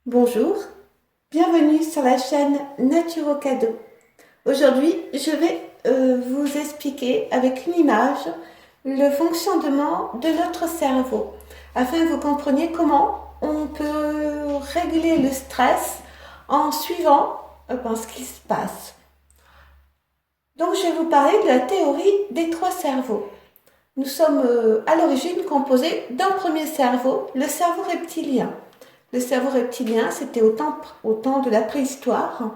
Bonjour, bienvenue sur la chaîne Naturo Cadeau. Aujourd'hui, je vais vous expliquer avec une image le fonctionnement de notre cerveau afin que vous compreniez comment on peut réguler le stress en suivant ce qui se passe. Donc, je vais vous parler de la théorie des trois cerveaux. Nous sommes à l'origine composés d'un premier cerveau, le cerveau reptilien. Le cerveau reptilien, c'était au temps de la préhistoire.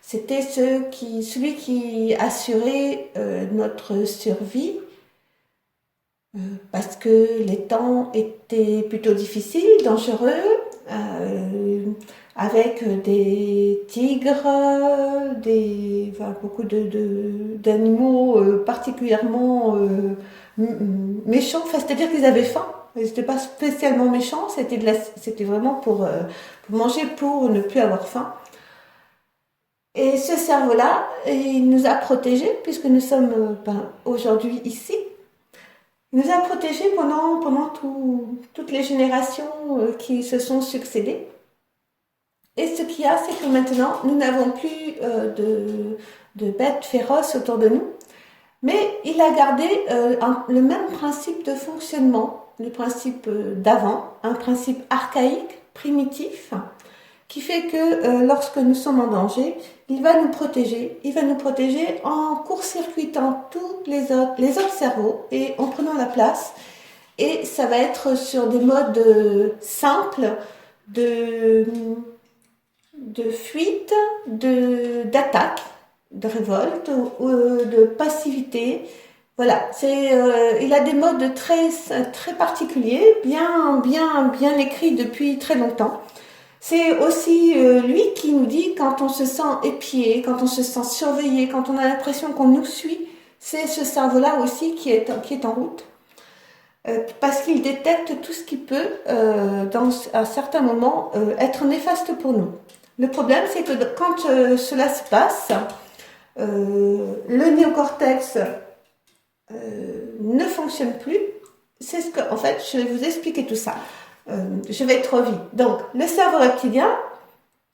C'était celui qui assurait notre survie parce que les temps étaient plutôt difficiles, dangereux, avec des tigres, beaucoup d'animaux particulièrement méchants. Enfin, c'est-à-dire qu'ils avaient faim. Ils n'étaient pas spécialement méchants, c'était vraiment pour manger, pour ne plus avoir faim. Et ce cerveau-là, il nous a protégés, puisque nous sommes aujourd'hui ici. Il nous a protégés pendant toutes les générations qui se sont succédées. Et ce qu'il y a, c'est que maintenant, nous n'avons plus de bêtes féroces autour de nous. Mais il a gardé le même principe de fonctionnement, le principe d'avant, un principe archaïque, primitif, qui fait que lorsque nous sommes en danger, il va nous protéger. Il va nous protéger en court-circuitant tous les autres cerveaux et en prenant la place. Et ça va être sur des modes simples de fuite, d'attaque, de révolte ou de passivité. Voilà, il a des modes très particuliers, bien écrits depuis très longtemps. C'est aussi lui qui nous dit quand on se sent épié, quand on se sent surveillé, quand on a l'impression qu'on nous suit. C'est ce cerveau-là aussi qui est en route. Parce qu'il détecte tout ce qui peut, dans un certain moment, être néfaste pour nous. Le problème, c'est que quand cela se passe, le néocortex ne fonctionne plus. C'est en fait, je vais vous expliquer tout ça. Je vais trop vite. Donc, le cerveau reptilien,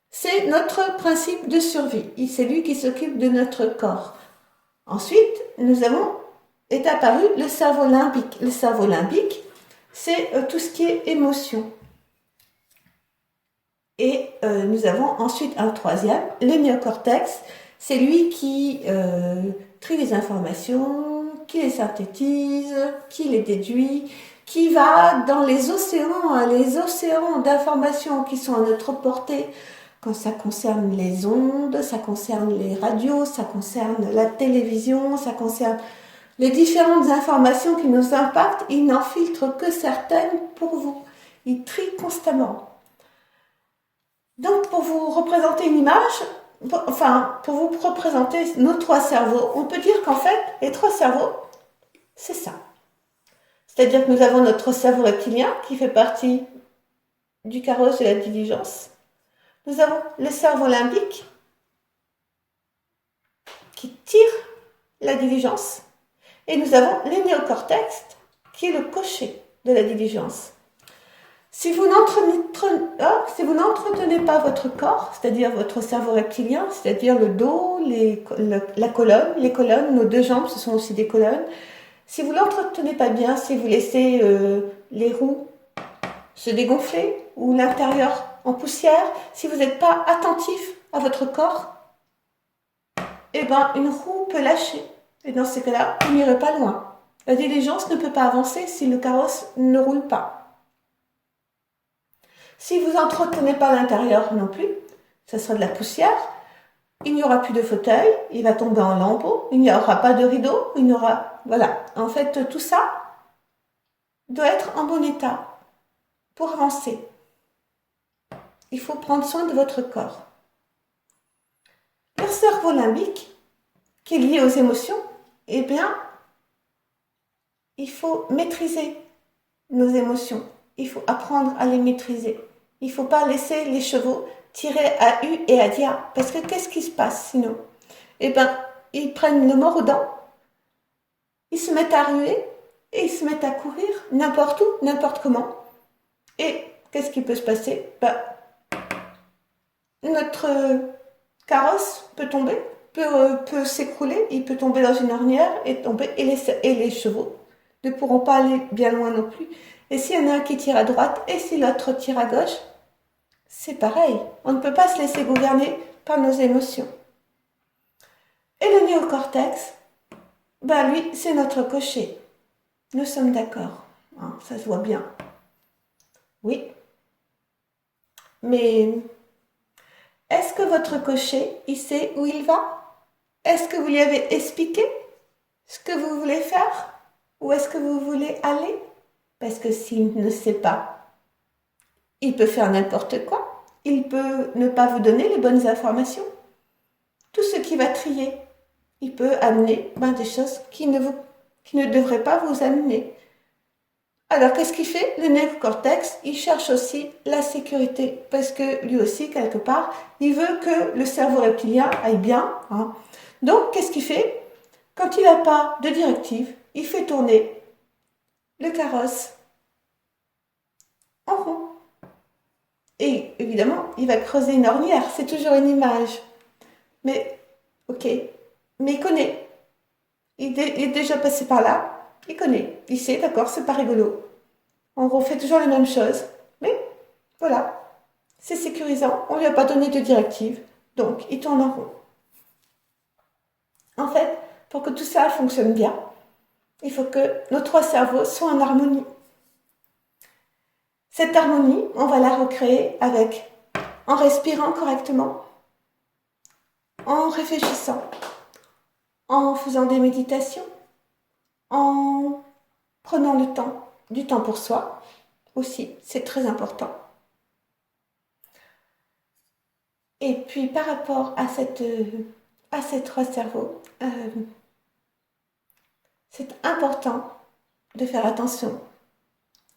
c'est notre principe de survie. C'est lui qui s'occupe de notre corps. Ensuite, est apparu le cerveau limbique. Le cerveau limbique, c'est tout ce qui est émotion. Et nous avons ensuite un troisième, le néocortex. C'est lui qui trie les informations, qui les synthétise, qui les déduit, qui va dans les océans d'informations qui sont à notre portée, quand ça concerne les ondes, ça concerne les radios, ça concerne la télévision, ça concerne les différentes informations qui nous impactent. Il n'en filtre que certaines pour vous. Il trie constamment. Donc, pour vous représenter une image, pour vous représenter nos trois cerveaux, on peut dire qu'en fait, les trois cerveaux, c'est ça. C'est-à-dire que nous avons notre cerveau reptilien qui fait partie du carrosse de la diligence. Nous avons le cerveau limbique qui tire la diligence. Et nous avons le néocortex qui est le cocher de la diligence. Si vous n'entretenez pas votre corps, c'est-à-dire votre cerveau reptilien, c'est-à-dire le dos, la colonne, les colonnes, nos deux jambes, ce sont aussi des colonnes. Si vous ne l'entretenez pas bien, si vous laissez les roues se dégonfler ou l'intérieur en poussière, si vous n'êtes pas attentif à votre corps, une roue peut lâcher. Et dans ces cas-là, vous n'irez pas loin. La diligence ne peut pas avancer si le carrosse ne roule pas. Si vous n'entretenez pas l'intérieur non plus, ce sera de la poussière, il n'y aura plus de fauteuil, il va tomber en lambeaux, il n'y aura pas de rideau, voilà. En fait, tout ça doit être en bon état pour avancer. Il faut prendre soin de votre corps. Le cerveau limbique, qui est lié aux émotions, il faut maîtriser nos émotions. Il faut apprendre à les maîtriser. Il ne faut pas laisser les chevaux tirer à U et à dia. Parce que qu'est-ce qui se passe sinon? Ils prennent le mort aux dents, ils se mettent à ruer et ils se mettent à courir n'importe où, n'importe comment. Et qu'est-ce qui peut se passer? notre carrosse peut tomber, peut s'écrouler, il peut tomber dans une ornière et tomber, et les chevaux ne pourront pas aller bien loin non plus. Et s'il y en a un qui tire à droite et si l'autre tire à gauche, c'est pareil. On ne peut pas se laisser gouverner par nos émotions. Et le néocortex, ben lui, c'est notre cocher. Nous sommes d'accord. Hein, ça se voit bien. Oui. Mais est-ce que votre cocher, il sait où il va? Est-ce que vous lui avez expliqué ce que vous voulez faire? Où est-ce que vous voulez aller? Parce que s'il ne sait pas, il peut faire n'importe quoi. Il peut ne pas vous donner les bonnes informations. Tout ce qui va trier, il peut amener des choses qui ne devraient pas vous amener. Alors, qu'est-ce qu'il fait? Le néocortex, il cherche aussi la sécurité, parce que lui aussi, quelque part, il veut que le cerveau reptilien aille bien. Hein. Donc, qu'est-ce qu'il fait? Quand il n'a pas de directive, il fait tourner le carrosse en rond. Et évidemment, il va creuser une ornière, c'est toujours une image. Mais, ok, mais il connaît. Il est déjà passé par là, il connaît. Il sait, d'accord, c'est pas rigolo. On refait toujours la même chose. Mais, voilà, c'est sécurisant, on lui a pas donné de directive. Donc, il tourne en rond. En fait, pour que tout ça fonctionne bien, il faut que nos trois cerveaux soient en harmonie. Cette harmonie, on va la recréer en respirant correctement, en réfléchissant, en faisant des méditations, en prenant du temps pour soi aussi, c'est très important. Et puis par rapport à ces trois cerveaux, c'est important de faire attention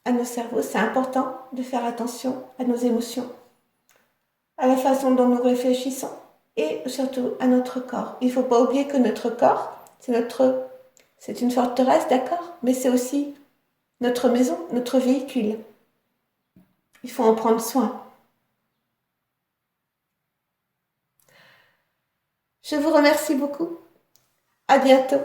à nos cerveaux, c'est important de faire attention à nos émotions, à la façon dont nous réfléchissons et surtout à notre corps. Il ne faut pas oublier que notre corps, c'est une forteresse, d'accord, mais c'est aussi notre maison, notre véhicule. Il faut en prendre soin. Je vous remercie beaucoup. À bientôt.